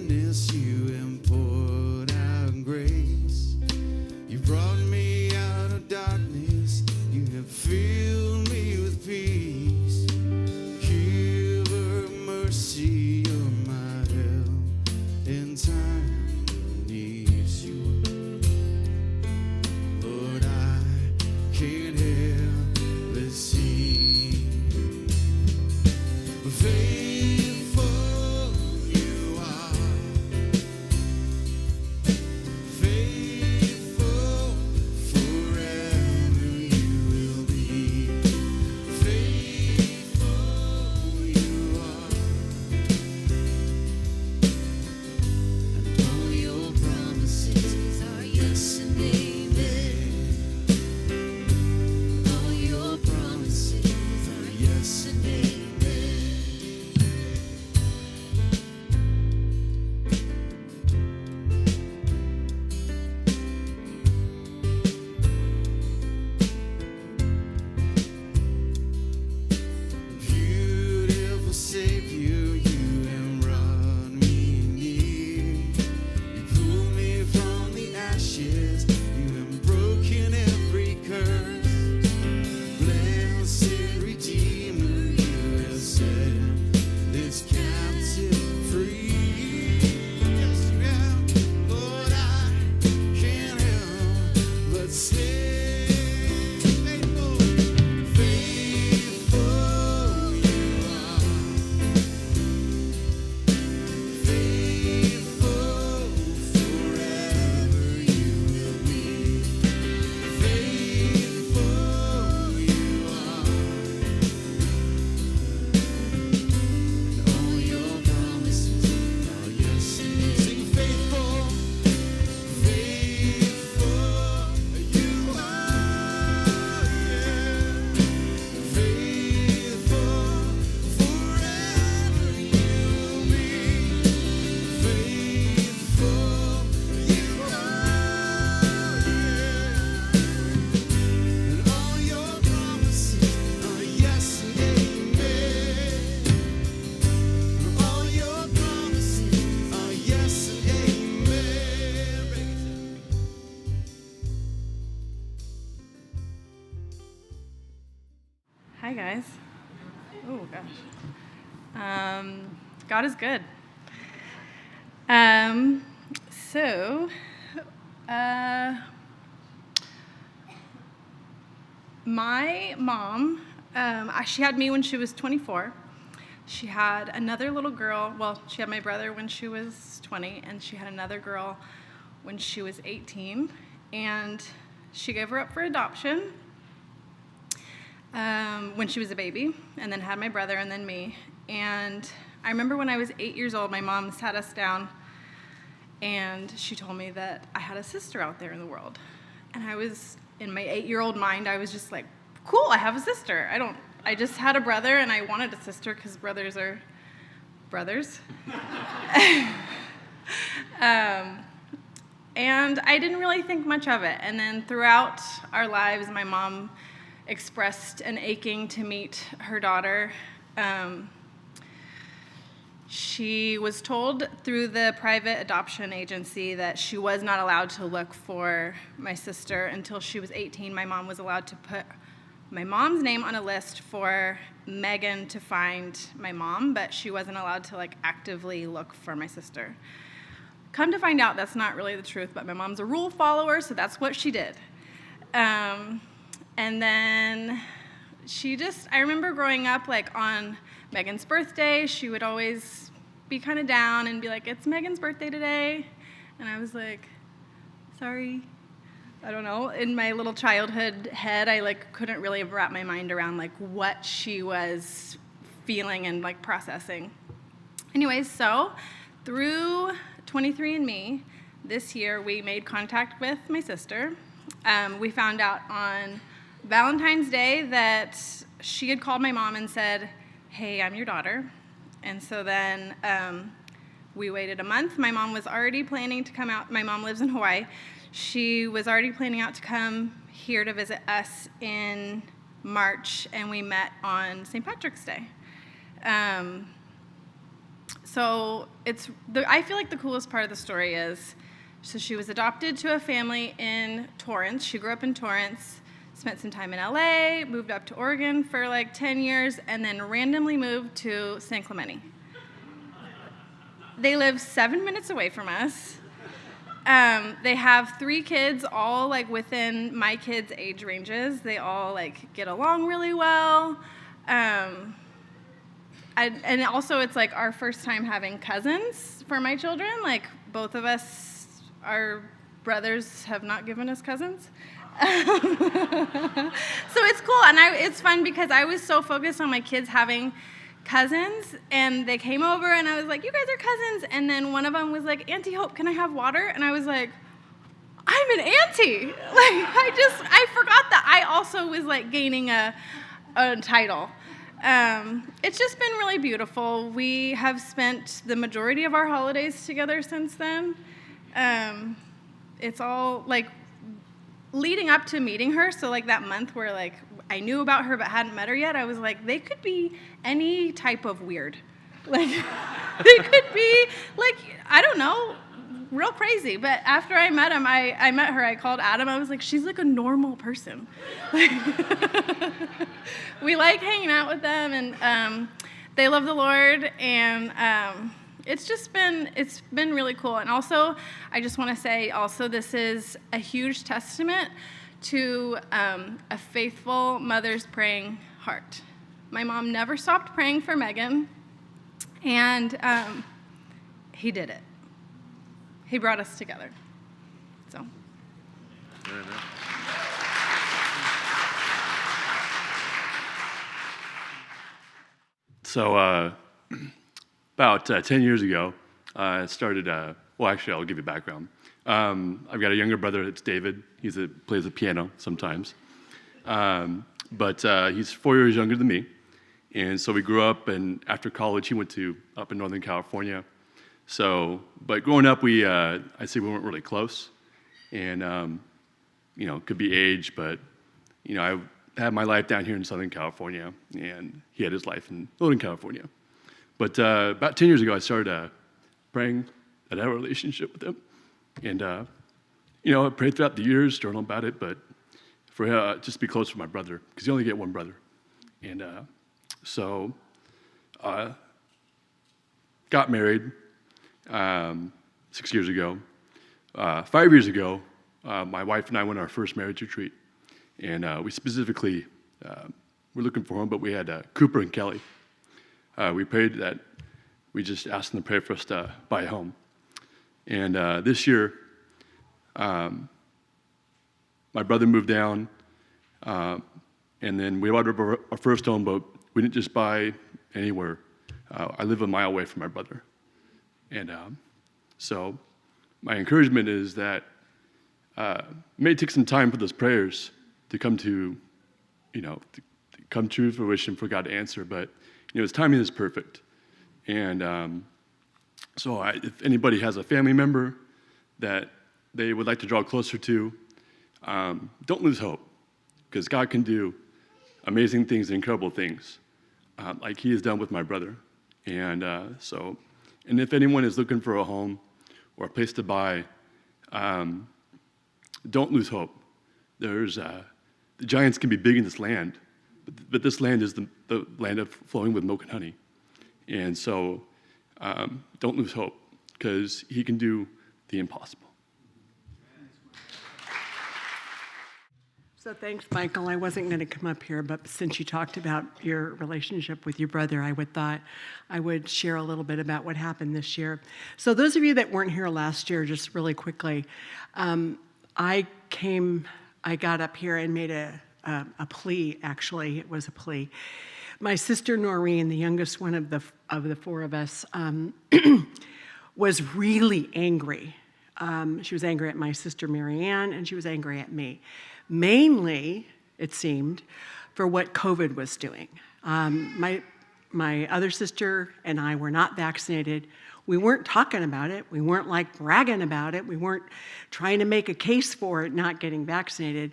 goodness, you have poured out grace. You brought me out of darkness. You have filled me with peace. Giver of mercy, you're my help in time of need. You, Lord, I can't help but sing. Faithful you are, faithful forever you will be. Faithful you are, and all your promises are yes and amen. All your promises are yes and amen. Beautiful Savior, you have brought me near. You pulled me from the ashes. You have broken every curse. Blessed Redeemer, you have set this captive free. Yes, you have. Lord, I can't help but say, faithful, faithful you are. Faithful forever you will be. Faithful you are, and all your promises are yes and amen. Sing faithful, faithful you are, yeah. Faithful forever you'll be. Faithful you are, yeah. And all your promises are yes and amen. And all your promises are yes and amen. Hi, guys. Oh, gosh. God is good. So, my mom, she had me when she was 24. She had another little girl. Well, she had my brother when she was 20, and she had another girl when she was 18. And she gave her up for adoption when she was a baby, and then had my brother and then me. And I remember when I was 8 years old, my mom sat us down, and she told me that I had a sister out there in the world. And I was, in my 8-year-old mind, I was just like, cool, I have a sister. I just had a brother, and I wanted a sister because brothers are brothers. And I didn't really think much of it. And then throughout our lives, my mom expressed an aching to meet her daughter. She was told through the private adoption agency that she was not allowed to look for my sister until she was 18. My mom was allowed to put my mom's name on a list for Megan to find my mom, but she wasn't allowed to actively look for my sister. Come to find out, that's not really the truth, but my mom's a rule follower, so that's what she did. And then I remember growing up, on Megan's birthday, she would always be kind of down and be like, it's Megan's birthday today. And I was like, sorry. I don't know. In my little childhood head, I couldn't really wrap my mind around what she was feeling and processing. Anyways, so through 23andMe, this year we made contact with my sister. We found out on Valentine's Day that she had called my mom and said, hey, I'm your daughter. And so then we waited a month. My mom was already planning to come out. My mom lives in Hawaii. She was already planning out to come here to visit us in March, and we met on St. Patrick's Day. So I feel like the coolest part of the story is, so she was adopted to a family in Torrance. She grew up in Torrance, spent some time in LA, moved up to Oregon for like 10 years, and then randomly moved to San Clemente. They live 7 minutes away from us. They have 3 kids, all like within my kids' age ranges. They all like get along really well. And also it's like our first time having cousins for my children. Like both of us, our brothers have not given us cousins. So it's cool, and it's fun because I was so focused on my kids having cousins, and they came over, and I was like, you guys are cousins, and then one of them was like, Auntie Hope, can I have water? And I was like, I'm an auntie. Like, I forgot that I also was like gaining a title. It's just been really beautiful. We have spent the majority of our holidays together since then. It's all like leading up to meeting her, so like that month where like I knew about her but hadn't met her yet, I was like, they could be any type of weird. Like, they could be like, I don't know, real crazy. But after I met him, I met her, I called Adam, I was like, she's like a normal person. We like hanging out with them, and they love the Lord, and it's been really cool. And also, I just want to say also, this is a huge testament to a faithful mother's praying heart. My mom never stopped praying for Megan, and he did it. He brought us together. So. So about 10 years ago, I started, well, actually, I'll give you background. I've got a younger brother, it's David. He plays the piano sometimes. But he's 4 years younger than me. And so we grew up, and after college, he went up in Northern California. So, but growing up, I'd say we weren't really close. And, could be age, but, I had my life down here in Southern California, and he had his life in Northern California. But about 10 years ago, I started praying that I had a relationship with him. And, I prayed throughout the years, journal about it, but for just to be close to my brother, because you only get one brother. And so got married 6 years ago. 5 years ago, my wife and I went on our first marriage retreat. And we specifically were looking for home, but we had Cooper and Kelly. We prayed that we just asked them to pray for us to buy a home. And this year, my brother moved down, and then we bought our first home, but we didn't just buy anywhere. I live a mile away from my brother. And so my encouragement is that it may take some time for those prayers to come to come true fruition for God to answer, but His timing is perfect. And so if anybody has a family member that they would like to draw closer to, don't lose hope, because God can do amazing things, incredible things, like He has done with my brother. And and if anyone is looking for a home or a place to buy, don't lose hope. The giants can be big in this land, but this land is the land of flowing with milk and honey. And so don't lose hope, because He can do the impossible. So thanks, Michael. I wasn't going to come up here, but since you talked about your relationship with your brother, I thought I would share a little bit about what happened this year. So those of you that weren't here last year, just really quickly, I got up here and made a plea. Actually, it was a plea. My sister Noreen, the youngest one of the four of us, was really angry. She was angry at my sister Marianne, and she was angry at me. Mainly, it seemed, for what COVID was doing. My other sister and I were not vaccinated. We weren't talking about it. We weren't like bragging about it. We weren't trying to make a case for it not getting vaccinated.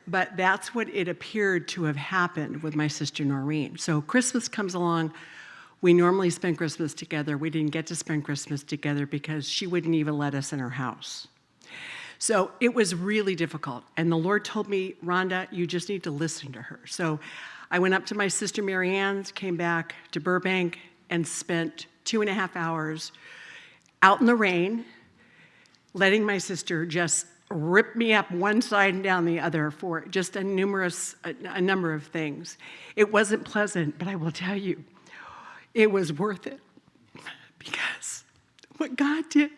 But that's what it appeared to have happened with my sister Noreen. So Christmas comes along. We normally spend Christmas together. We didn't get to spend Christmas together because she wouldn't even let us in her house. So it was really difficult. And the Lord told me, Rhonda, you just need to listen to her. So I went up to my sister Mary Ann's, came back to Burbank, and spent 2.5 hours out in the rain, letting my sister just rip me up one side and down the other for just a number of things. It wasn't pleasant, but I will tell you, it was worth it, because what God did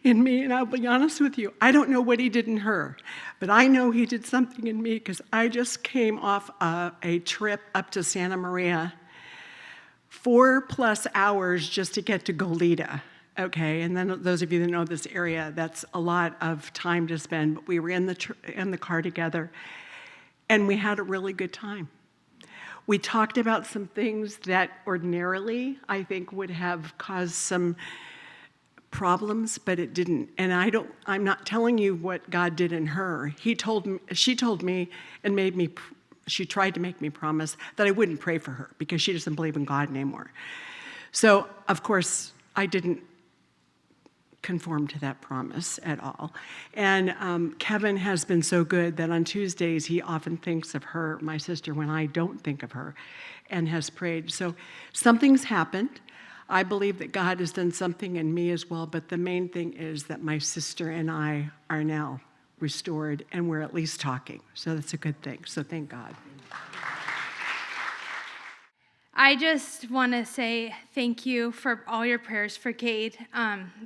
in me, and I'll be honest with you, I don't know what he did in her, but I know he did something in me, because I just came off a trip up to Santa Maria, 4+ hours just to get to Goleta, okay? And then those of you that know this area, that's a lot of time to spend, but we were in the car together, and we had a really good time. We talked about some things that ordinarily I think would have caused some problems, but it didn't. And I'm not telling you what God did in her. She told me and she tried to make me promise that I wouldn't pray for her because she doesn't believe in God anymore. So, of course, I didn't conform to that promise at all. And Kevin has been so good that on Tuesdays he often thinks of her, my sister, when I don't think of her, and has prayed. So something's happened. I believe that God has done something in me as well, but the main thing is that my sister and I are now restored, and we're at least talking. So that's a good thing. So thank God. I just want to say thank you for all your prayers for Cade.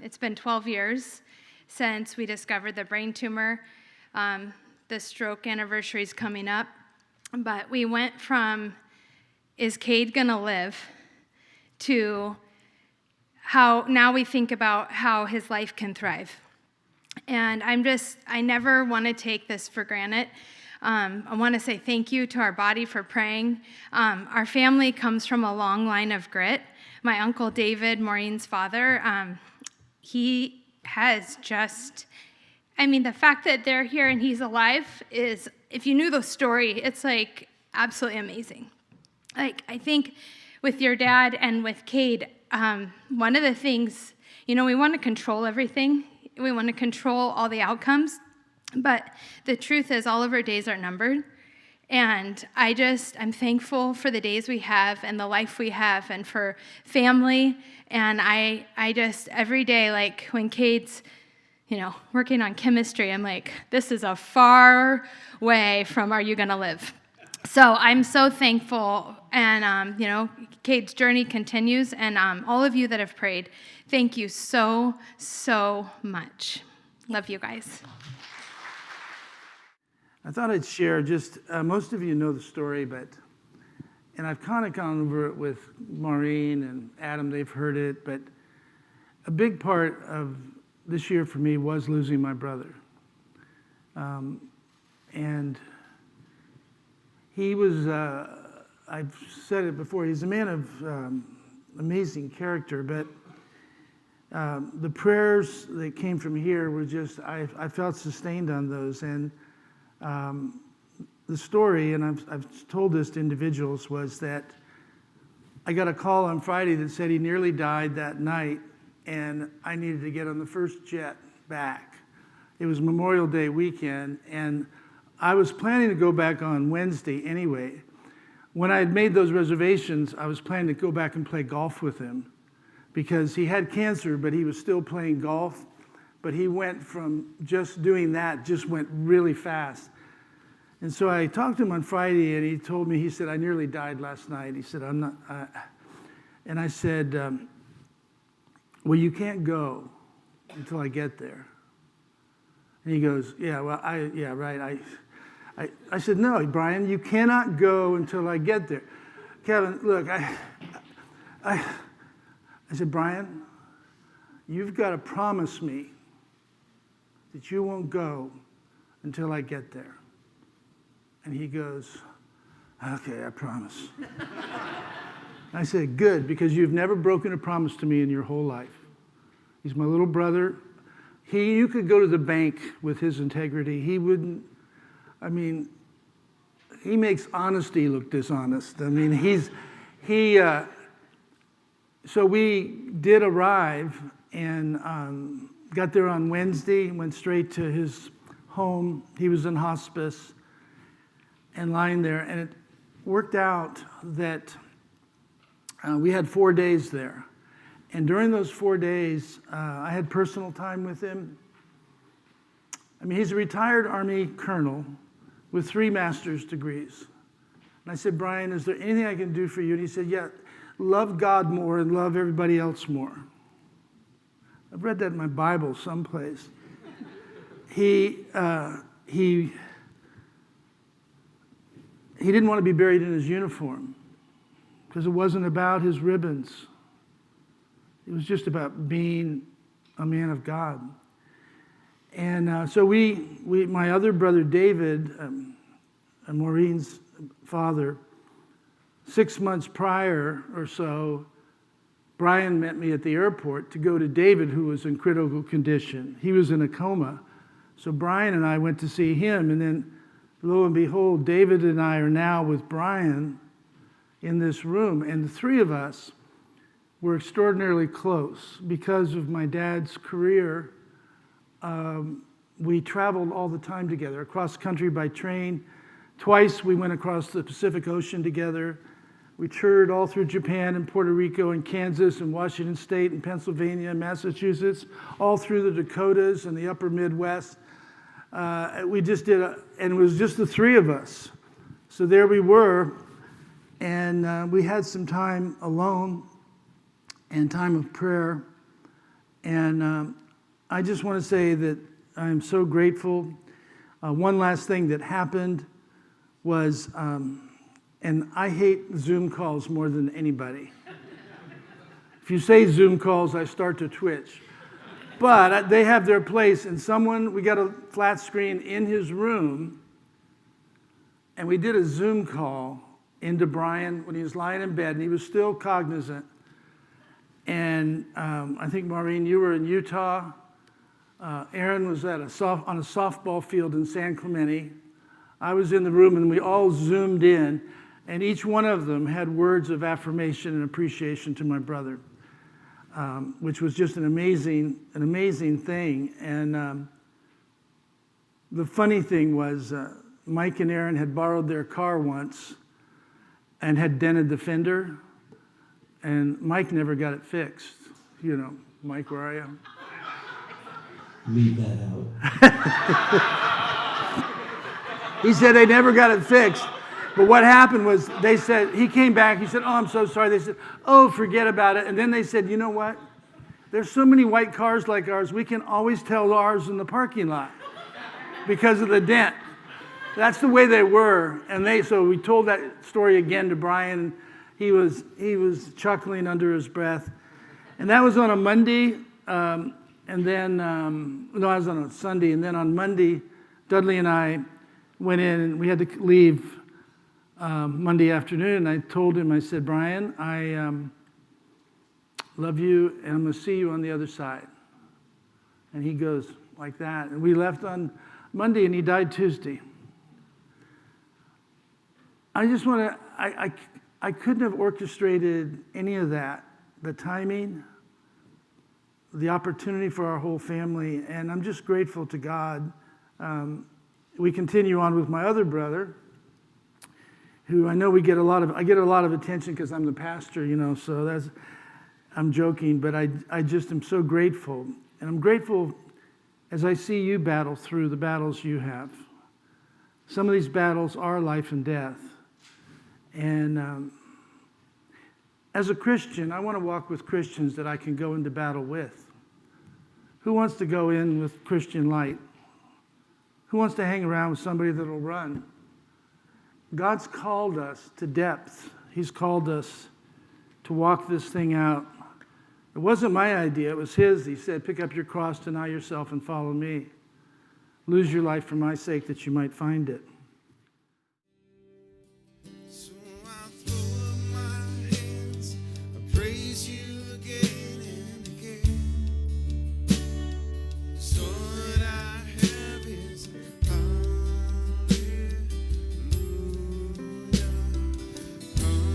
It's been 12 years since we discovered the brain tumor. The stroke anniversary is coming up. But we went from, is Cade going to live, to how now we think about how his life can thrive. And I never want to take this for granted. I want to say thank you to our body for praying. Our family comes from a long line of grit. My Uncle David, Maureen's father, he has just, the fact that they're here and he's alive is, if you knew the story, it's like absolutely amazing. Like, I think with your dad and with Cade, one of the things, we want to control everything. We want to control all the outcomes. But the truth is, all of our days are numbered. And I'm thankful for the days we have and the life we have and for family. And I just, every day, like when Cade's, working on chemistry, I'm like, this is a far way from are you going to live? So I'm so thankful. And, Cade's journey continues. And all of you that have prayed, thank you so, so much. Love you guys. I thought I'd share just, most of you know the story, and I've kind of gone over it with Maureen and Adam, they've heard it, but a big part of this year for me was losing my brother. And he was, I've said it before, he's a man of amazing character, but the prayers that came from here were just, I felt sustained on those. And the story, and I've told this to individuals, was that I got a call on Friday that said he nearly died that night, and I needed to get on the first jet back. It was Memorial Day weekend, and I was planning to go back on Wednesday anyway. When I had made those reservations, I was planning to go back and play golf with him because he had cancer, but he was still playing golf. But he went from just doing that, just went really fast. And so I talked to him on Friday, and he told me, he said, I nearly died last night. He said, I'm not, and I said, well, you can't go until I get there. And he goes, yeah, well, yeah, right. I said, no, Brian, you cannot go until I get there. Kevin, look, I said, Brian, you've got to promise me that you won't go until I get there. And he goes, okay, I promise. I said, good, because you've never broken a promise to me in your whole life. He's my little brother. You could go to the bank with his integrity. He wouldn't, he makes honesty look dishonest. So we did arrive and got there on Wednesday, went straight to his home. He was in hospice and lying there. And it worked out that we had 4 days there. And during those 4 days, I had personal time with him. I mean, he's a retired Army colonel with 3 master's degrees. And I said, Brian, is there anything I can do for you? And he said, yeah, love God more and love everybody else more. I've read that in my Bible someplace. He didn't want to be buried in his uniform because it wasn't about his ribbons. It was just about being a man of God. And so my other brother David, Maureen's father, 6 months prior or so, Brian met me at the airport to go to David, who was in critical condition. He was in a coma. So Brian and I went to see him, and then lo and behold, David and I are now with Brian in this room. And the 3 of us were extraordinarily close because of my dad's career. We traveled all the time together, across country by train. Twice we went across the Pacific Ocean together. We toured all through Japan and Puerto Rico and Kansas and Washington State and Pennsylvania and Massachusetts, all through the Dakotas and the upper Midwest. We just did, and it was just the 3 of us. So there we were, and we had some time alone and time of prayer. And I just want to say that I'm so grateful. One last thing that happened was, and I hate Zoom calls more than anybody. If you say Zoom calls, I start to twitch. But they have their place, and we got a flat screen in his room, and we did a Zoom call into Brian when he was lying in bed, and he was still cognizant. And I think, Maureen, you were in Utah. Erin was on a softball field in San Clemente. I was in the room, and we all Zoomed in, and each one of them had words of affirmation and appreciation to my brother, which was just an amazing thing. And the funny thing was, Mike and Erin had borrowed their car once and had dented the fender, and Mike never got it fixed. You know, Mike, where are you? Leave that out. He said they never got it fixed. But what happened was they said, he came back, he said, oh, I'm so sorry. They said, oh, forget about it. And then they said, you know what? There's so many white cars like ours, we can always tell ours in the parking lot because of the dent. That's the way they were. And so we told that story again to Brian. He was chuckling under his breath. And that was on a Monday. And then, no, I was on a Sunday. And then on Monday, Dudley and I went in, and we had to leave Monday afternoon. And I told him, I said, Brian, I love you, and I'm going to see you on the other side. And he goes like that. And we left on Monday, and he died Tuesday. I just want to, I couldn't have orchestrated any of that, the timing, the opportunity for our whole family, and I'm just grateful to God. We continue on with my other brother, who I know I get a lot of attention because I'm the pastor, you know, so I'm joking, but I just am so grateful. And I'm grateful as I see you battle through the battles you have. Some of these battles are life and death. And as a Christian, I want to walk with Christians that I can go into battle with. Who wants to go in with Christian light? Who wants to hang around with somebody that'll run? God's called us to depth. He's called us to walk this thing out. It wasn't my idea, it was his. He said, pick up your cross, deny yourself, and follow me. Lose your life for my sake that you might find it. So I throw up my hands, I praise you again and again. 'Cause all that I have is hallelujah, hallelujah.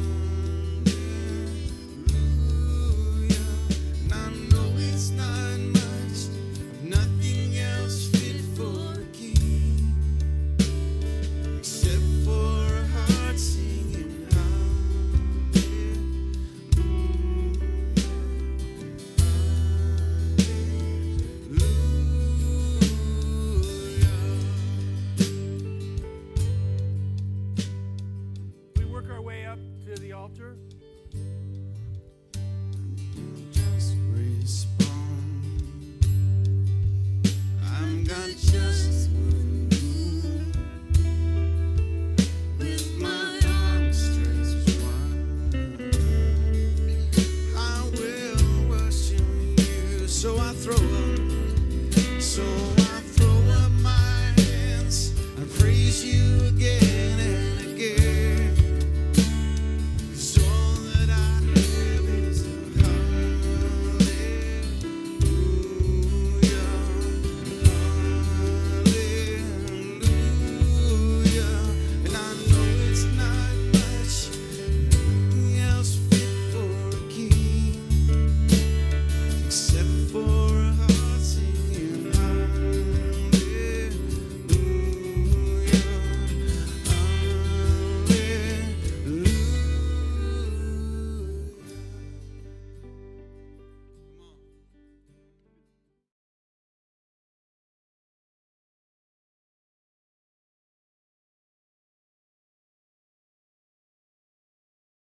so